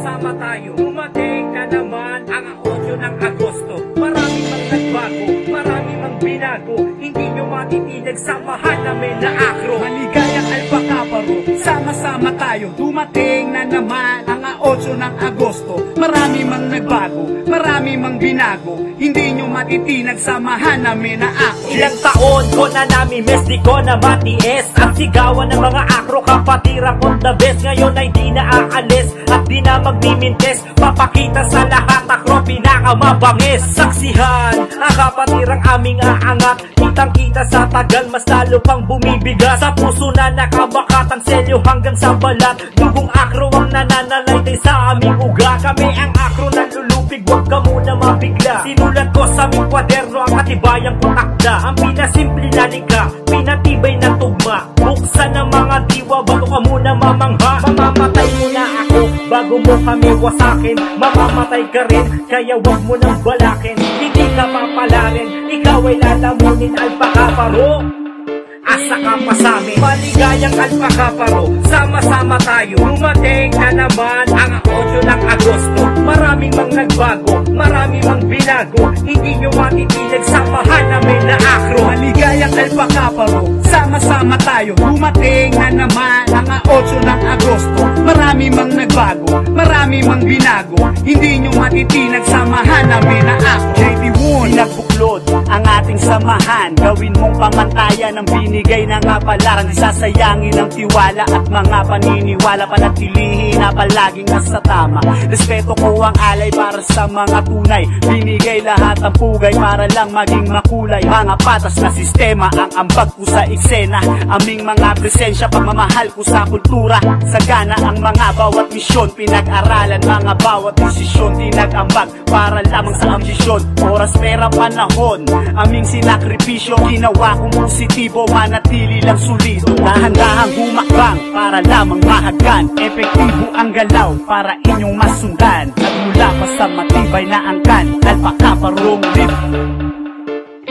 Sama tayo, dumating na naman ang 8 ng Agosto. Marami mang nagbago, marami mang binago, hindi nyo matitinig, samahan namin na akro. Maligayang Alpacaparo, sama-sama tayo, dumating na naman ang 8 ng Agosto. Marami mang nagbago, marami mang binago, hindi nyo matitinag, samahan namin na akro. Ilang taon ko na namimiss, di ko na matiis ang sigawan ng mga akro, kapatira ko the best. Ngayon ay di na aalis at di na magmimintes, papakita sa lahat akro pinakamabangis. Saksihan ang kapatirang aming aangat, kitang-kita sa tagal, mas lalo pang bumibigas. Sa puso na nakabakat ang selyo hanggang sa balat, dugong akro ang nananalaytay sa aming ugat. Kami ang akro na lulupig, huwag ka muna mabigla. Sinulat ko sa aming kwaderno ang katibayang kutakda, ang pinasimple na lika, pinatibay na tugma. Buksan ang mga diwa bago ka muna mamangha. Mamamatay muna ako bago mo kami wasakin, mamamatay ka rin kaya wag mo nang balakin. Hindi ka papalarin, ikaw ay lalamunin, Alpacaparo. Asa ka pa sa amin, maligayang Alpacaparo, sama-sama tayo, dumating na naman ang 8 ng Agosto. Marami mang nagbago, marami mang binago, hindi nyo matitinig, samahan namin na akro. Maligayang Alpacaparo, sama-sama tayo, dumating na naman ang 8 ng Agosto. Marami mang nagbago, marami mang binago, hindi nyo matitinag, samahan namin na akro. JP1, nagbuklod ang ating samahan, gawin mong pamantayan ng binigay na nga pala. Di sasayangin ang tiwala at mga paniniwala, panatilihin na palaging nasa tama. Respeto ko ang alay para sa mga tunay, binigay lahat ang pugay para lang maging makulay. Mga patas na sistema ang ambag ko sa eksena, aming mga presensya, pagmamahal ko sa kultura. Sagana ang mga bawat misyon, pinag-aralan mga bawat desisyon, di nag-ambag para lamang sa ambisyon. Oras, pera, panahon, aming sinakripisyo, ginawa kong positibo, manatili lang solido. Dahan-dahang humakbang para lamang mahagan, epektibo ang galaw para inyong masundan. Nagmula pa sa matibay na angkan, Alpacaparo live.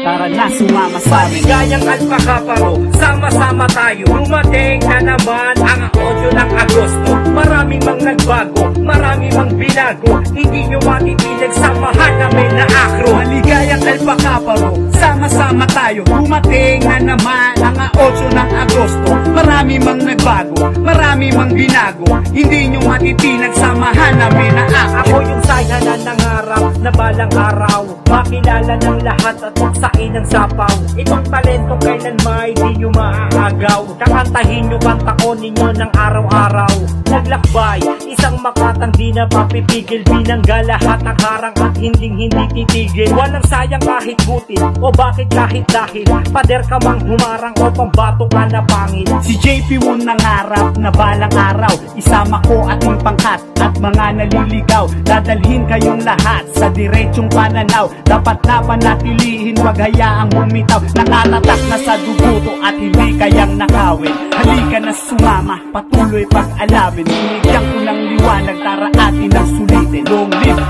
Tara na, sumama sa amin. Maligayang Alpacaparo, sama-sama tayo, dumating na naman ang 8 ng Agosto. Marami mang nagbago, marami mang binago, hindi nyo matitinig, samahan namin na akro. Maligayang Alpacaparo, sama-sama tayo, dumating na naman ang 8 ng Agosto. Marami mang nagbago, marami mang binago, hindi nyo matitinag, samahan namin na akro. Ako yung saya na nangarap na balang araw, makilala ng lahat at buksain ng sapaw. Itong talento kailan may di nyo maaagaw, kakantahin nyo kanta ko ninyo ng araw-araw. Naglakbay, isang makatang di na papipigil, binangga lahat ang harang at hindi titigil. Walang sayang kahit butil, o bakit kahit dahil pader ka mang humarang o pambato ka na pangit. Si JP1 nangarap na balang araw, isama ko ating pangkat at mga naliligaw. Dadalhin kayong lahat sa diretsong pananaw, dapat na panatilihin, wag hayaang bumitaw. Nakatatak na sa dugo to at hindi kayang nakawin. Halika na sumama, patuloy pag-alawin, binigyan ko ng liwanag, tara atin ang sulitin. Long live,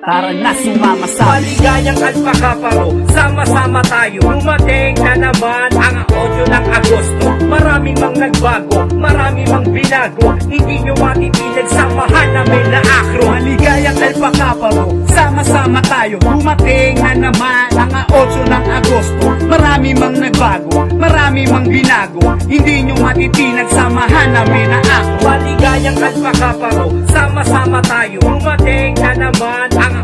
tara na, sumama sa Maligayang Alpacaparo, sama-sama tayo, dumating na naman ang 8 ng Agosto. Marami mang nagbago, marami mang binago, hindi nyo matitinig, samahan namin na akro. Maligayang Alpacaparo, sama-sama tayo, dumating na naman ang 8 ng Agosto. Marami mang nagbago, marami mang binago, hindi nyo matitinag, samahan namin na akro. Maligayang Alpacaparo, sama-sama tayo, dumating na naman ang